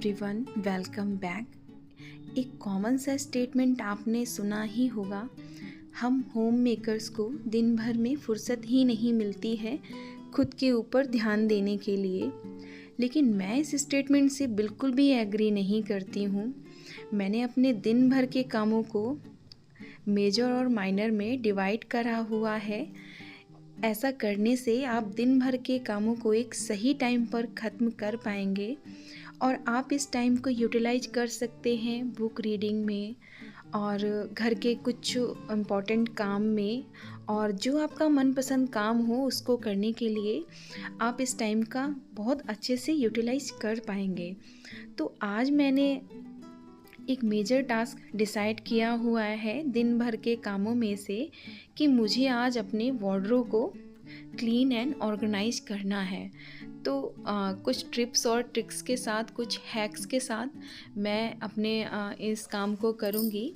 Everyone, welcome back. एक common सा statement आपने सुना ही होगा, हम होम मेकर्स को दिन भर में फुर्सत ही नहीं मिलती है खुद के ऊपर ध्यान देने के लिए। लेकिन मैं इस स्टेटमेंट से बिल्कुल भी एग्री नहीं करती हूँ। मैंने अपने दिन भर के कामों को मेजर और माइनर में डिवाइड करा हुआ है। ऐसा करने से आप दिन भर के कामों को एक सही टाइम पर ख़त्म कर पाएंगे और आप इस टाइम को यूटिलाइज कर सकते हैं बुक रीडिंग में और घर के कुछ इम्पॉर्टेंट काम में, और जो आपका मनपसंद काम हो उसको करने के लिए आप इस टाइम का बहुत अच्छे से यूटिलाइज कर पाएंगे। तो आज मैंने एक मेजर टास्क डिसाइड किया हुआ है दिन भर के कामों में से कि मुझे आज अपने वार्डरोब को क्लीन एंड ऑर्गेनाइज करना है। तो कुछ टिप्स और ट्रिक्स के साथ, कुछ हैक्स के साथ मैं अपने इस काम को करूँगी।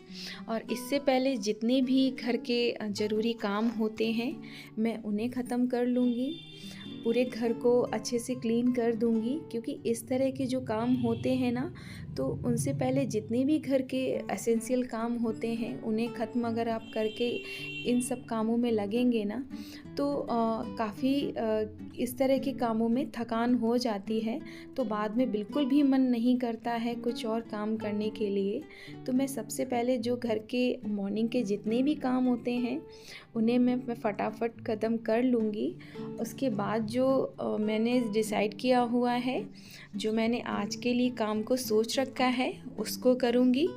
और इससे पहले जितने भी घर के ज़रूरी काम होते हैं मैं उन्हें ख़त्म कर लूँगी, पूरे घर को अच्छे से क्लीन कर दूँगी। क्योंकि इस तरह के जो काम होते हैं ना, तो उनसे पहले जितने भी घर के एसेंशियल काम होते हैं उन्हें ख़त्म अगर आप करके इन सब कामों में लगेंगे ना, तो काफ़ी इस तरह के कामों में थकान हो जाती है, तो बाद में बिल्कुल भी मन नहीं करता है कुछ और काम करने के लिए। तो मैं सबसे पहले जो घर के मॉर्निंग के जितने भी काम होते हैं उन्हें मैं फटाफट ख़त्म कर लूँगी। उसके बाद जो मैंने डिसाइड किया हुआ है, जो मैंने आज के लिए काम को सोच रखा है उसको करूँगी।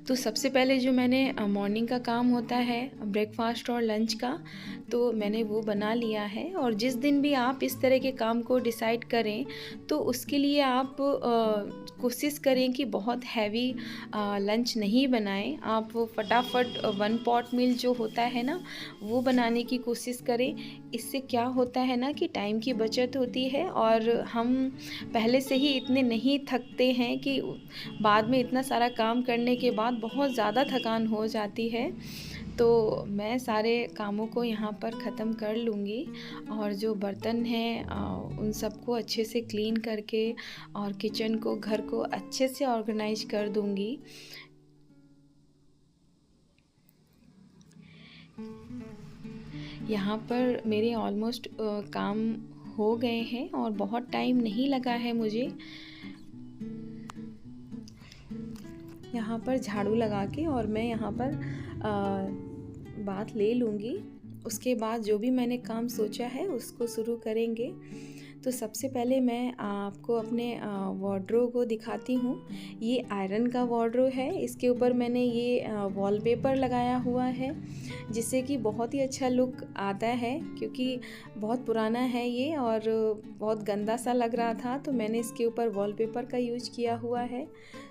तो सबसे पहले जो मैंने मॉर्निंग का काम होता है ब्रेकफास्ट और लंच का, तो मैंने वो बना लिया है। और जिस दिन भी आप इस तरह के काम को डिसाइड करें तो उसके लिए आप कोशिश करें कि बहुत हैवी लंच नहीं बनाएं। आप फटाफट वन पॉट मील जो होता है ना, वो बनाने की कोशिश करें। इससे क्या होता है ना कि टाइम की बचत होती है और हम पहले से ही इतने नहीं थकते हैं कि बाद में इतना सारा काम करने के बाद बहुत ज़्यादा थकान हो जाती है। तो मैं सारे कामों को यहाँ पर ख़त्म कर लूँगी और जो बर्तन हैं उन सबको अच्छे से क्लीन करके और किचन को, घर को अच्छे से ऑर्गेनाइज कर दूँगी। यहाँ पर मेरे ऑलमोस्ट काम हो गए हैं और बहुत टाइम नहीं लगा है मुझे। यहाँ पर झाड़ू लगा के और मैं यहाँ पर बात ले लूँगी। उसके बाद जो भी मैंने काम सोचा है उसको शुरू करेंगे। तो सबसे पहले मैं आपको अपने वार्डरोब को दिखाती हूँ। ये आयरन का वार्डरोब है। इसके ऊपर मैंने ये वॉलपेपर लगाया हुआ है जिससे कि बहुत ही अच्छा लुक आता है, क्योंकि बहुत पुराना है ये और बहुत गंदा सा लग रहा था, तो मैंने इसके ऊपर वॉलपेपर का यूज किया हुआ है।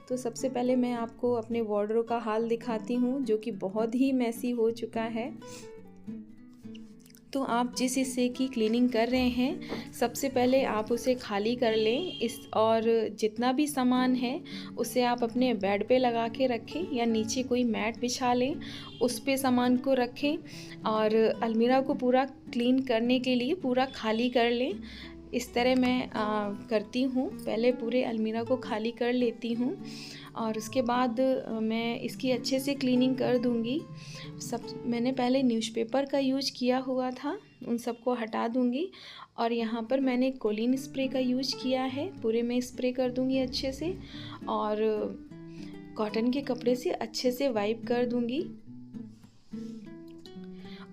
तो सबसे पहले मैं आपको अपने वार्डरोब का हाल दिखाती हूँ जो कि बहुत ही मैसी हो चुका है। तो आप जिस हिस्से की क्लीनिंग कर रहे हैं सबसे पहले आप उसे खाली कर लें और जितना भी सामान है उसे आप अपने बेड पे लगा के रखें या नीचे कोई मैट बिछा लें, उस पे सामान को रखें और अलमीरा को पूरा क्लीन करने के लिए पूरा खाली कर लें। इस तरह मैं करती हूँ, पहले पूरे अलमीरा को खाली कर लेती हूँ और उसके बाद मैं इसकी अच्छे से क्लीनिंग कर दूँगी। मैंने पहले न्यूज़पेपर का यूज किया हुआ था, उन सबको हटा दूँगी और यहाँ पर मैंने कोलिन स्प्रे का यूज किया है, पूरे में स्प्रे कर दूँगी अच्छे से और कॉटन के कपड़े से अच्छे से वाइप कर दूँगी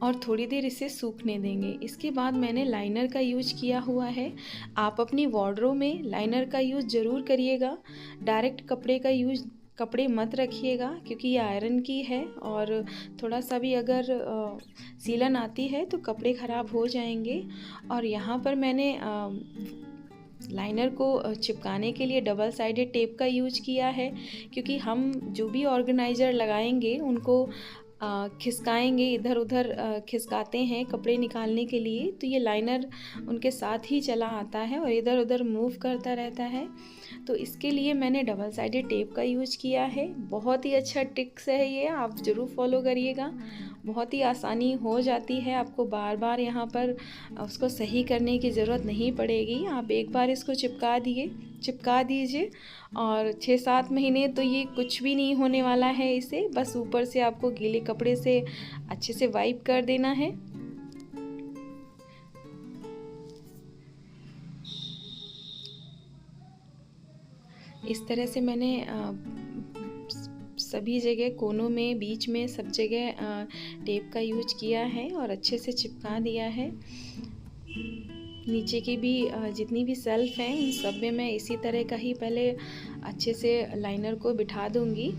और थोड़ी देर इसे सूखने देंगे। इसके बाद मैंने लाइनर का यूज किया हुआ है। आप अपनी वार्डरोब में लाइनर का यूज़ ज़रूर करिएगा, डायरेक्ट कपड़े मत रखिएगा, क्योंकि ये आयरन की है और थोड़ा सा भी अगर सीलन आती है तो कपड़े ख़राब हो जाएंगे। और यहाँ पर मैंने लाइनर को चिपकाने के लिए डबल साइडेड टेप का यूज किया है, क्योंकि हम जो भी ऑर्गेनाइज़र लगाएंगे उनको खिसकाएंगे, इधर उधर खिसकाते हैं कपड़े निकालने के लिए, तो ये लाइनर उनके साथ ही चला आता है और इधर उधर मूव करता रहता है। तो इसके लिए मैंने डबल साइडेड टेप का यूज किया है। बहुत ही अच्छा ट्रिक्स है ये, आप ज़रूर फॉलो करिएगा। बहुत ही आसानी हो जाती है, आपको बार बार यहाँ पर उसको सही करने की ज़रूरत नहीं पड़ेगी। आप एक बार इसको चिपका दीजिए और 6-7 महीने तो ये कुछ भी नहीं होने वाला है इसे। बस ऊपर से आपको गीले कपड़े से अच्छे से वाइप कर देना है। इस तरह से मैंने सभी जगह कोनों में, बीच में, सब जगह टेप का यूज किया है और अच्छे से चिपका दिया है। नीचे की भी जितनी भी सेल्फ हैं उन सब में मैं इसी तरह का ही पहले अच्छे से लाइनर को बिठा दूंगी।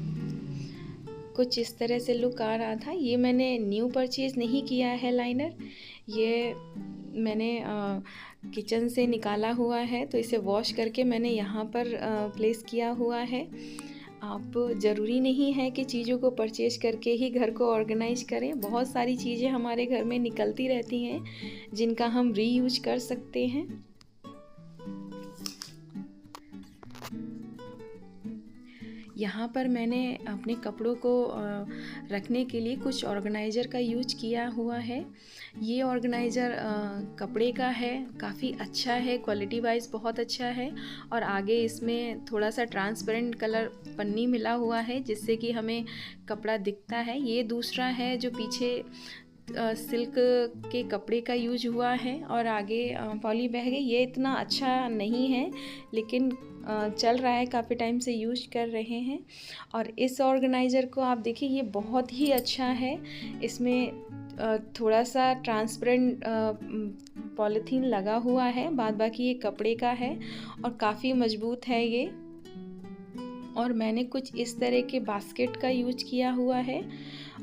कुछ इस तरह से लुक आ रहा था। ये मैंने न्यू परचेज़ नहीं किया है लाइनर, ये मैंने किचन से निकाला हुआ है, तो इसे वॉश करके मैंने यहाँ पर प्लेस किया हुआ है। आप ज़रूरी नहीं है कि चीज़ों को परचेज करके ही घर को ऑर्गेनाइज करें। बहुत सारी चीज़ें हमारे घर में निकलती रहती हैं जिनका हम रीयूज कर सकते हैं। यहाँ पर मैंने अपने कपड़ों को रखने के लिए कुछ ऑर्गेनाइज़र का यूज किया हुआ है। ये ऑर्गेनाइज़र कपड़े का है, काफ़ी अच्छा है, क्वालिटी वाइज बहुत अच्छा है और आगे इसमें थोड़ा सा ट्रांसपेरेंट कलर पन्नी मिला हुआ है जिससे कि हमें कपड़ा दिखता है। ये दूसरा है जो पीछे सिल्क के कपड़े का यूज हुआ है और आगे पॉली बैग है। ये इतना अच्छा नहीं है लेकिन चल रहा है, काफ़ी टाइम से यूज कर रहे हैं। और इस ऑर्गेनाइज़र को आप देखिए, ये बहुत ही अच्छा है। इसमें थोड़ा सा ट्रांसपेरेंट पॉलीथीन लगा हुआ है, बाद बाकी ये कपड़े का है और काफ़ी मजबूत है ये। और मैंने कुछ इस तरह के बास्केट का यूज किया हुआ है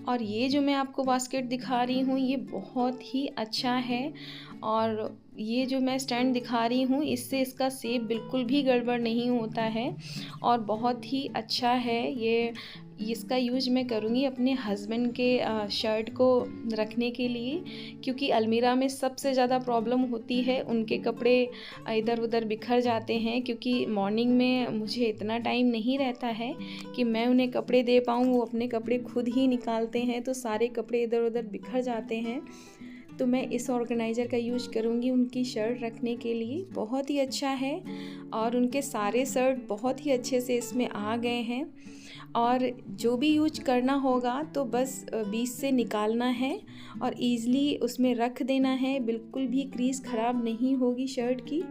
और ये जो मैं आपको बास्केट दिखा रही हूँ ये बहुत ही अच्छा है। और ये जो मैं स्टैंड दिखा रही हूँ इससे इसका शेप बिल्कुल भी गड़बड़ नहीं होता है और बहुत ही अच्छा है ये। इसका यूज मैं करूँगी अपने हस्बैंड के शर्ट को रखने के लिए, क्योंकि अलमीरा में सबसे ज़्यादा प्रॉब्लम होती है, उनके कपड़े इधर उधर बिखर जाते हैं। क्योंकि मॉर्निंग में मुझे इतना टाइम नहीं रहता है कि मैं उन्हें कपड़े दे पाऊँ, वो अपने कपड़े खुद ही निकालते हैं तो सारे कपड़े इधर उधर बिखर जाते हैं। तो मैं इस ऑर्गेनाइज़र का यूज करूँगी उनकी शर्ट रखने के लिए। बहुत ही अच्छा है और उनके सारे शर्ट बहुत ही अच्छे से इसमें आ गए हैं। और जो भी यूज करना होगा तो बस बीच से निकालना है और ईज़िली उसमें रख देना है। बिल्कुल भी क्रीज ख़राब नहीं होगी शर्ट की।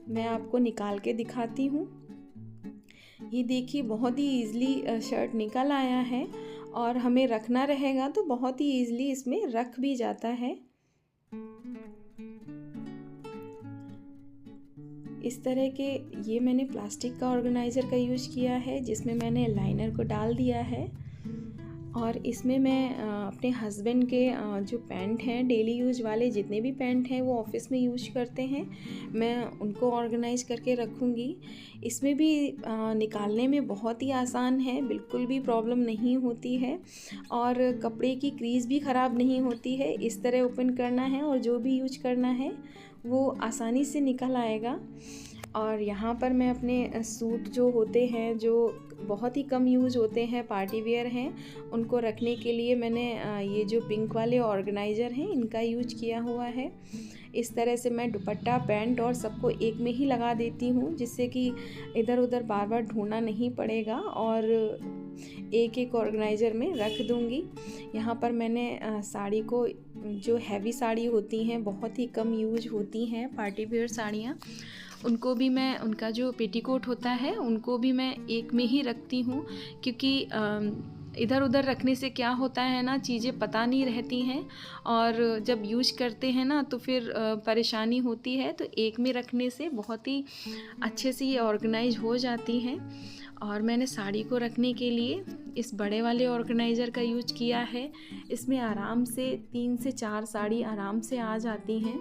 मैं आपको निकाल के दिखाती हूँ। ये देखिए, बहुत ही ईज़िली शर्ट निकल आया है और हमें रखना रहेगा तो बहुत ही ईज़िली इसमें रख भी जाता है। इस तरह के ये मैंने प्लास्टिक का ऑर्गेनाइज़र का यूज किया है जिसमें मैंने लाइनर को डाल दिया है और इसमें मैं अपने हस्बैंड के जो पैंट हैं, डेली यूज वाले जितने भी पैंट हैं वो ऑफिस में यूज करते हैं, मैं उनको ऑर्गेनाइज करके रखूँगी। इसमें भी निकालने में बहुत ही आसान है, बिल्कुल भी प्रॉब्लम नहीं होती है और कपड़े की क्रीज भी ख़राब नहीं होती है। इस तरह ओपन करना है और जो भी यूज करना है वो आसानी से निकल आएगा। और यहाँ पर मैं अपने सूट जो होते हैं, जो बहुत ही कम यूज़ होते हैं, पार्टी वेयर हैं, उनको रखने के लिए मैंने ये जो पिंक वाले ऑर्गेनाइज़र हैं इनका यूज किया हुआ है। इस तरह से मैं दुपट्टा, पैंट और सबको एक में ही लगा देती हूँ जिससे कि इधर उधर बार बार ढूंढना नहीं पड़ेगा और एक एक ऑर्गेनाइज़र में रख दूँगी। यहाँ पर मैंने साड़ी को, जो हैवी साड़ी होती हैं, बहुत ही कम यूज होती हैं पार्टी वेयर साड़ियाँ, उनको भी मैं, उनका जो पेटीकोट होता है उनको भी मैं एक में ही रखती हूँ। क्योंकि इधर उधर रखने से क्या होता है ना, चीज़ें पता नहीं रहती हैं और जब यूज करते हैं ना तो फिर परेशानी होती है। तो एक में रखने से बहुत ही अच्छे से ये ऑर्गेनाइज हो जाती हैं। और मैंने साड़ी को रखने के लिए इस बड़े वाले ऑर्गेनाइज़र का यूज किया है। इसमें आराम से 3 से 4 साड़ी आराम से आ जाती हैं।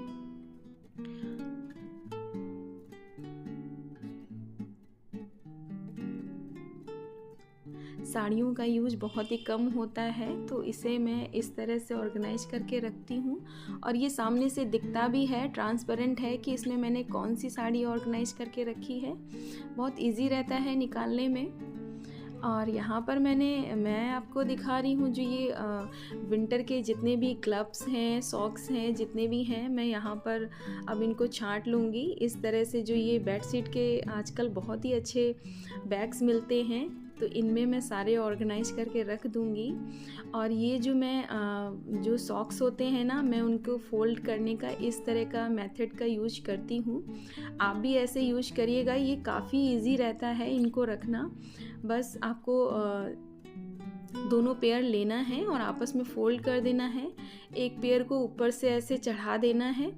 साड़ियों का यूज बहुत ही कम होता है, तो इसे मैं इस तरह से ऑर्गेनाइज करके रखती हूँ। और ये सामने से दिखता भी है, ट्रांसपेरेंट है कि इसमें मैंने कौन सी साड़ी ऑर्गेनाइज करके रखी है। बहुत इजी रहता है निकालने में। और यहाँ पर मैं आपको दिखा रही हूँ जो ये विंटर के जितने भी ग्लव्स हैं, सॉक्स हैं, जितने भी हैं, मैं यहाँ पर अब इनको छांट लूँगी इस तरह से। जो ये बेडशीट के आजकल बहुत ही अच्छे बैग्स मिलते हैं, तो इनमें मैं सारे ऑर्गेनाइज करके रख दूँगी। और ये जो मैं जो सॉक्स होते हैं ना, मैं उनको फोल्ड करने का इस तरह का मेथड का यूज करती हूँ। आप भी ऐसे यूज करिएगा, ये काफ़ी इजी रहता है इनको रखना। बस आपको दोनों पेयर लेना है और आपस में फोल्ड कर देना है। एक पेयर को ऊपर से ऐसे चढ़ा देना है,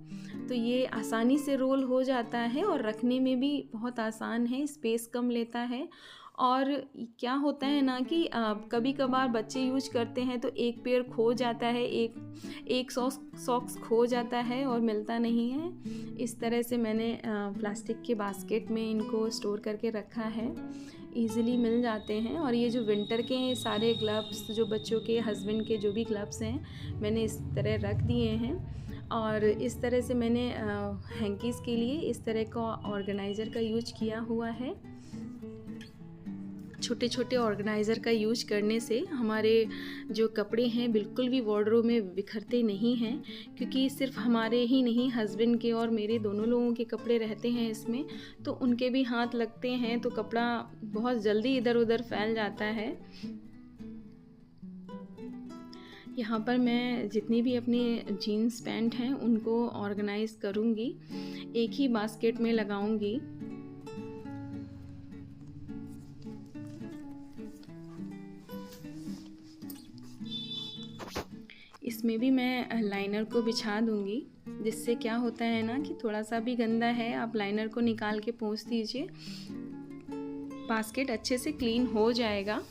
तो ये आसानी से रोल हो जाता है और रखने में भी बहुत आसान है, स्पेस कम लेता है। और क्या होता है ना कि कभी कभार बच्चे यूज करते हैं तो एक पेयर खो जाता है, एक सॉक्स खो जाता है और मिलता नहीं है। इस तरह से मैंने प्लास्टिक के बास्केट में इनको स्टोर करके रखा है, ईज़िली मिल जाते हैं। और ये जो विंटर के सारे ग्लव्स, जो बच्चों के, हस्बैंड के जो भी ग्लव्स हैं, मैंने इस तरह रख दिए हैं। और इस तरह से मैंने हैंकीज़ के लिए इस तरह का ऑर्गेनाइज़र का यूज किया हुआ है। छोटे छोटे ऑर्गेनाइज़र का यूज करने से हमारे जो कपड़े हैं बिल्कुल भी वार्डरोब में बिखरते नहीं हैं, क्योंकि सिर्फ हमारे ही नहीं, हस्बैंड के और मेरे दोनों लोगों के कपड़े रहते हैं इसमें, तो उनके भी हाथ लगते हैं, तो कपड़ा बहुत जल्दी इधर उधर फैल जाता है। यहाँ पर मैं जितनी भी अपने जीन्स पैंट हैं उनको ऑर्गेनाइज़ करूँगी, एक ही बास्केट में लगाऊँगी। इसमें भी मैं लाइनर को बिछा दूंगी, जिससे क्या होता है ना कि थोड़ा सा भी गंदा है, आप लाइनर को निकाल के पोंछ दीजिए, बास्केट अच्छे से क्लीन हो जाएगा।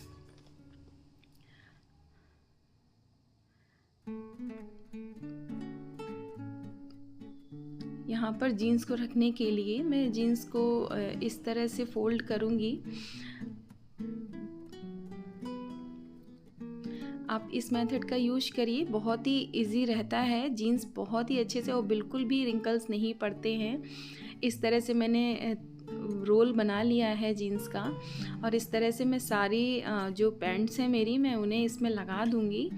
यहाँ पर जीन्स को रखने के लिए मैं जीन्स को इस तरह से फोल्ड करूँगी। आप इस मेथड का यूज करिए, बहुत ही इजी रहता है। जीन्स बहुत ही अच्छे से और बिल्कुल भी रिंकल्स नहीं पड़ते हैं। इस तरह से मैंने रोल बना लिया है जीन्स का, और इस तरह से मैं सारी जो पैंट्स हैं मेरी, मैं उन्हें इसमें लगा दूंगी।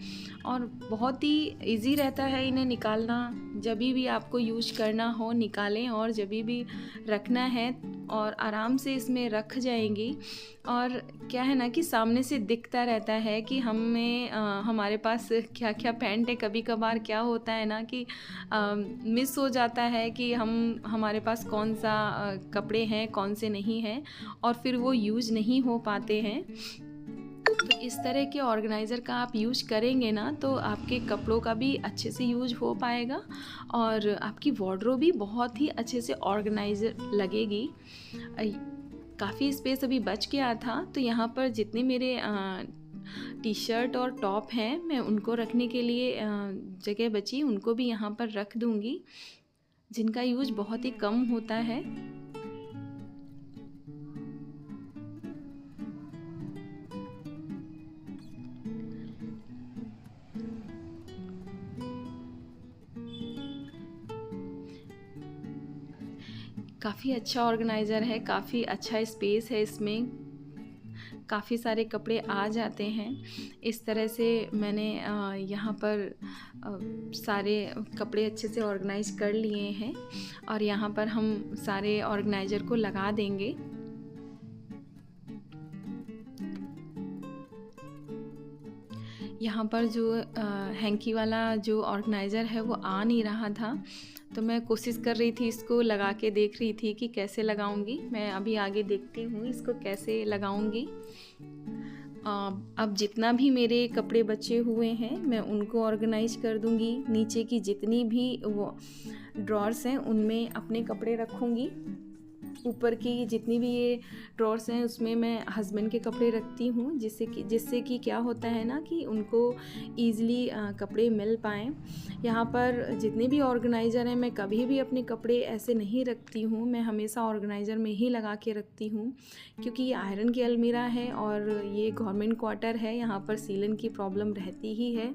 और बहुत ही इजी रहता है इन्हें निकालना। जब भी आपको यूज करना हो निकालें, और जब भी रखना है और आराम से इसमें रख जाएंगी। और क्या है ना कि सामने से दिखता रहता है कि हमारे पास क्या क्या पैंट है। कभी कभार क्या होता है ना कि मिस हो जाता है कि हमारे पास कौन सा कपड़े हैं, कौन से नहीं हैं, और फिर वो यूज़ नहीं हो पाते हैं। तो इस तरह के ऑर्गेनाइज़र का आप यूज़ करेंगे ना, तो आपके कपड़ों का भी अच्छे से यूज हो पाएगा और आपकी वार्डरोब भी बहुत ही अच्छे से ऑर्गेनाइज़र लगेगी। काफ़ी स्पेस अभी बच गया था, तो यहाँ पर जितने मेरे टी शर्ट और टॉप हैं, मैं उनको रखने के लिए जगह बची, उनको भी यहाँ पर रख दूँगी, जिनका यूज बहुत ही कम होता है। काफ़ी अच्छा ऑर्गेनाइज़र है, काफ़ी अच्छा स्पेस है इसमें, काफ़ी सारे कपड़े आ जाते हैं। इस तरह से मैंने यहाँ पर सारे कपड़े अच्छे से ऑर्गेनाइज कर लिए हैं, और यहाँ पर हम सारे ऑर्गेनाइज़र को लगा देंगे। यहाँ पर जो हैंकी वाला जो ऑर्गेनाइज़र है वो आ नहीं रहा था, तो मैं कोशिश कर रही थी, इसको लगा के देख रही थी कि कैसे लगाऊंगी। मैं अभी आगे देखती हूँ इसको कैसे लगाऊंगी। अब जितना भी मेरे कपड़े बचे हुए हैं मैं उनको ऑर्गेनाइज कर दूंगी। नीचे की जितनी भी वो ड्रॉर्स हैं उनमें अपने कपड़े रखूंगी। ऊपर की जितनी भी ये ड्रॉर्स हैं उसमें मैं हस्बैंड के कपड़े रखती हूँ, जिससे कि क्या होता है ना कि उनको ईज़िली कपड़े मिल पाएँ। यहाँ पर जितने भी ऑर्गेनाइज़र हैं, मैं कभी भी अपने कपड़े ऐसे नहीं रखती हूँ, मैं हमेशा ऑर्गेनाइज़र में ही लगा के रखती हूँ, क्योंकि ये आयरन की अलमीरा है और ये गवर्नमेंट क्वार्टर है, यहाँ पर सीलन की प्रॉब्लम रहती ही है,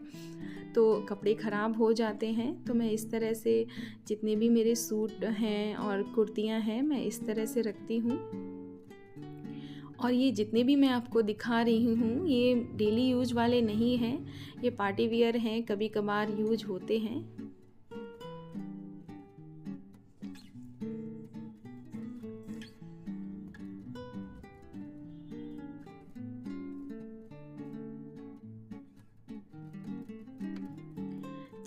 तो कपड़े ख़राब हो जाते हैं। तो मैं इस तरह से जितने भी मेरे सूट हैं और कुर्तियाँ हैं, मैं इस तरह से रखती हूँ। और ये जितने भी मैं आपको दिखा रही हूँ, ये डेली यूज वाले नहीं हैं, ये पार्टी वियर हैं, कभी कभार यूज होते हैं।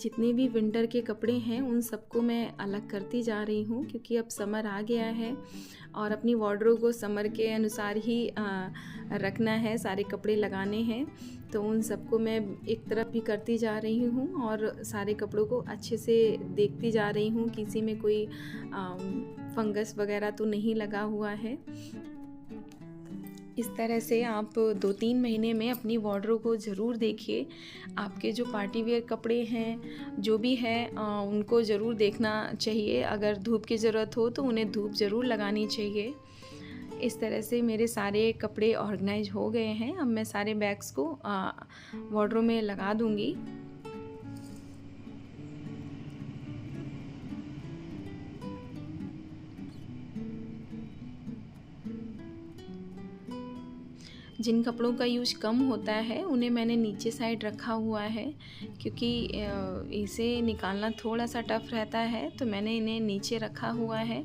जितने भी विंटर के कपड़े हैं उन सबको मैं अलग करती जा रही हूँ, क्योंकि अब समर आ गया है और अपनी वार्डरोब को समर के अनुसार ही रखना है, सारे कपड़े लगाने हैं। तो उन सबको मैं एक तरफ भी करती जा रही हूँ और सारे कपड़ों को अच्छे से देखती जा रही हूँ, किसी में कोई फंगस वगैरह तो नहीं लगा हुआ है। इस तरह से आप 2-3 महीने में अपनी वार्डरोब को ज़रूर देखिए। आपके जो पार्टी वेयर कपड़े हैं, जो भी है, उनको ज़रूर देखना चाहिए। अगर धूप की ज़रूरत हो तो उन्हें धूप ज़रूर लगानी चाहिए। इस तरह से मेरे सारे कपड़े ऑर्गेनाइज हो गए हैं। अब मैं सारे बैग्स को वार्डरोब में लगा दूँगी। जिन कपड़ों का यूज कम होता है उन्हें मैंने नीचे साइड रखा हुआ है, क्योंकि इसे निकालना थोड़ा सा टफ रहता है, तो मैंने इन्हें नीचे रखा हुआ है।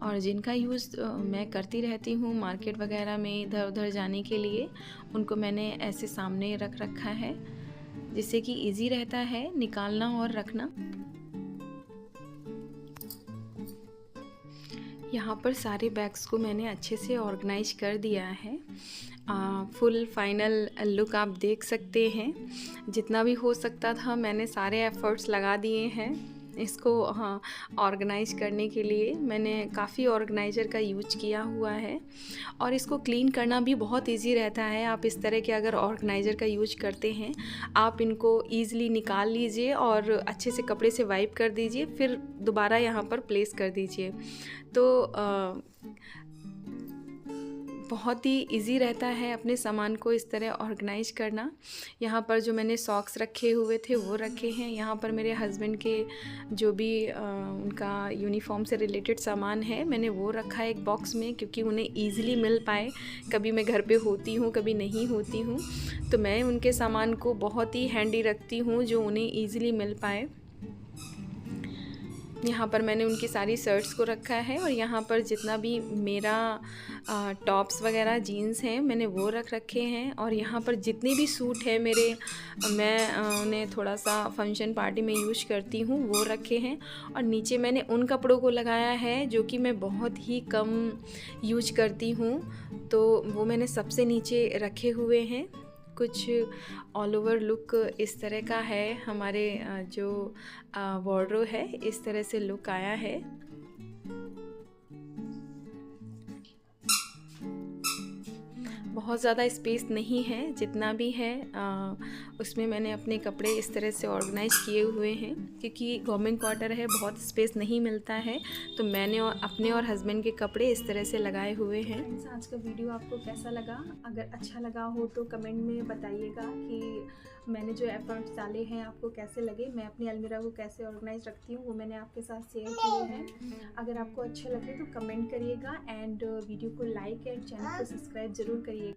और जिनका यूज़ मैं करती रहती हूँ मार्केट वगैरह में इधर उधर जाने के लिए, उनको मैंने ऐसे सामने रख रखा है, जिससे कि इजी रहता है निकालना और रखना। यहाँ पर सारे बैग्स को मैंने अच्छे से ऑर्गेनाइज कर दिया है। फुल फाइनल लुक आप देख सकते हैं। जितना भी हो सकता था मैंने सारे एफ़र्ट्स लगा दिए हैं इसको ऑर्गेनाइज करने के लिए। मैंने काफ़ी ऑर्गेनाइज़र का यूज किया हुआ है और इसको क्लीन करना भी बहुत इजी रहता है। आप इस तरह के अगर ऑर्गेनाइज़र का यूज करते हैं, आप इनको ईज़िली निकाल लीजिए और अच्छे से कपड़े से वाइप कर दीजिए, फिर दोबारा यहाँ पर प्लेस कर दीजिए, तो बहुत ही इजी रहता है अपने सामान को इस तरह ऑर्गेनाइज करना। यहाँ पर जो मैंने सॉक्स रखे हुए थे वो रखे हैं। यहाँ पर मेरे हस्बैंड के जो भी उनका यूनिफॉर्म से रिलेटेड सामान है, मैंने वो रखा है एक बॉक्स में, क्योंकि उन्हें ईज़िली मिल पाए। कभी मैं घर पे होती हूँ, कभी नहीं होती हूँ, तो मैं उनके सामान को बहुत ही हैंडी रखती हूँ जो उन्हें ईज़िली मिल पाए। यहाँ पर मैंने उनकी सारी शर्ट्स को रखा है और यहाँ पर जितना भी मेरा टॉप्स वगैरह जीन्स हैं मैंने वो रख रखे हैं। और यहाँ पर जितने भी सूट हैं मेरे, मैं उन्हें थोड़ा सा फंक्शन पार्टी में यूज करती हूँ, वो रखे हैं। और नीचे मैंने उन कपड़ों को लगाया है जो कि मैं बहुत ही कम यूज करती हूँ, तो वो मैंने सबसे नीचे रखे हुए हैं। कुछ ऑल ओवर लुक इस तरह का है। हमारे जो वार्डरोब है इस तरह से लुक आया है। बहुत ज़्यादा स्पेस नहीं है, जितना भी है उसमें मैंने अपने कपड़े इस तरह से ऑर्गेनाइज किए हुए हैं, क्योंकि गवर्नमेंट क्वार्टर है, बहुत स्पेस नहीं मिलता है, तो मैंने अपने और हस्बैंड के कपड़े इस तरह से लगाए हुए हैं। आज का वीडियो आपको कैसा लगा? अगर अच्छा लगा हो तो कमेंट में बताइएगा कि मैंने जो एफर्ट्स डाले हैं आपको कैसे लगे। मैं अपनी अलमीरा को कैसे ऑर्गेनाइज रखती हूँ वो मैंने आपके साथ शेयर किए हैं। अगर आपको अच्छे लगे तो कमेंट करिएगा एंड वीडियो को लाइक एंड चैनल को सब्सक्राइब ज़रूर करिएगा।